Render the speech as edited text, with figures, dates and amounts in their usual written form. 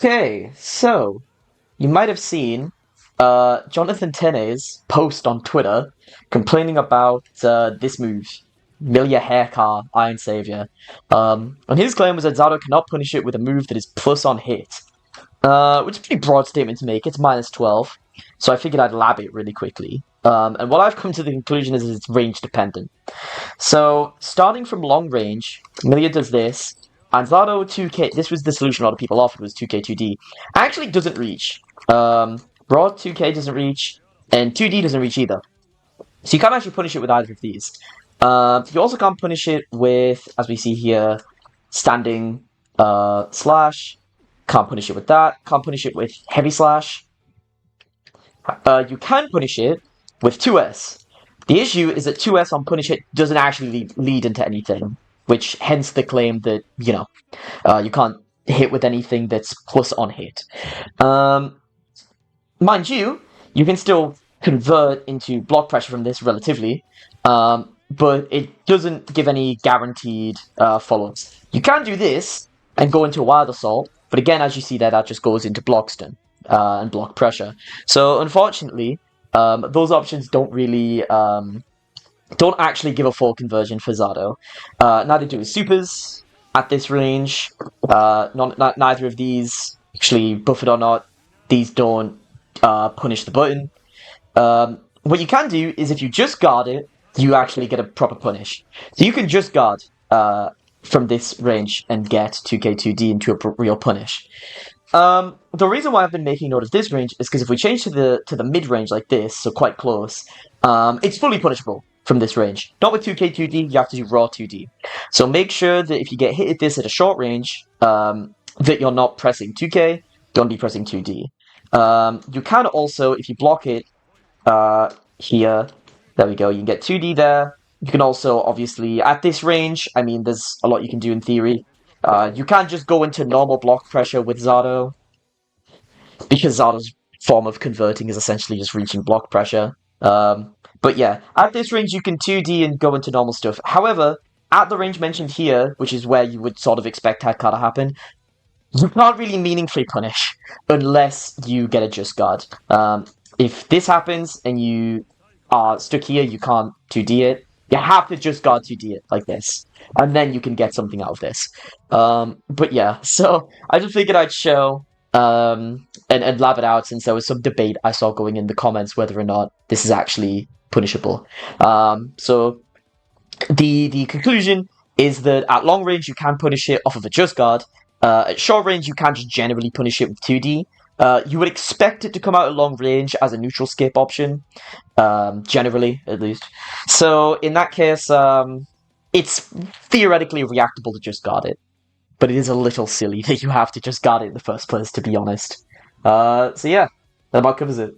Okay, so you might have seen Jonathan Tene's post on Twitter complaining about this move, Milia Haircar, Iron Savior. And his claim was that Zato cannot punish it with a move that is plus on hit, which is a pretty broad statement to make. It's minus 12, so I figured I'd lab it really quickly. And what I've come to the conclusion is it's range dependent. So, starting from long range, Milia does this, and Zato 2K, this was the solution a lot of people offered, was 2K 2D. Actually doesn't reach. Raw 2K doesn't reach, and 2D doesn't reach either. So you can't actually punish it with either of these. You also can't punish it with, as we see here, standing slash. Can't punish it with that. Can't punish it with heavy slash. You can punish it with 2S. The issue is that 2S on punish hit doesn't actually lead into anything, which hence the claim that, you can't hit with anything that's plus on hit. Mind you, you can still convert into block pressure from this relatively, but it doesn't give any guaranteed follow-ups. You can do this and go into a wild assault, but again, as you see there, that just goes into block stun and block pressure. So unfortunately, those options don't really don't actually give a full conversion for Zato. Neither do his supers at this range. Neither of these, actually, buffered or not, these don't punish the button. What you can do is if you just guard it, you actually get a proper punish. So you can just guard from this range and get 2k2d into a real punish. The reason why I've been making note of this range is because if we change to the mid range like this, so quite close, it's fully punishable from this range. Not with 2k2d, you have to do raw 2d. So make sure that if you get hit at this at a short range, that you're not pressing 2k, don't be pressing 2d. You can also, if you block it here, there we go, you can get 2d there. You can also, obviously, at this range, I mean, there's a lot you can do in theory. You can't just go into normal block pressure with Zato, because Zato's form of converting is essentially just reaching block pressure. But yeah, at this range you can 2D and go into normal stuff. However, at the range mentioned here, which is where you would sort of expect Haircar to happen, you can't really meaningfully punish unless you get a just guard. If this happens and you are stuck here, you can't 2D it. You have to just guard 2D it like this, and then you can get something out of this. But yeah, so I just figured I'd show and lab it out, since there was some debate I saw going in the comments whether or not this is actually punishable. So the conclusion is that at long range you can punish it off of a just guard. At short range you can just generally punish it with 2D. You would expect it to come out at long range as a neutral skip option, generally, at least. So, in that case, it's theoretically reactable to just guard it. But it is a little silly that you have to just guard it in the first place, to be honest. So yeah, that about covers it.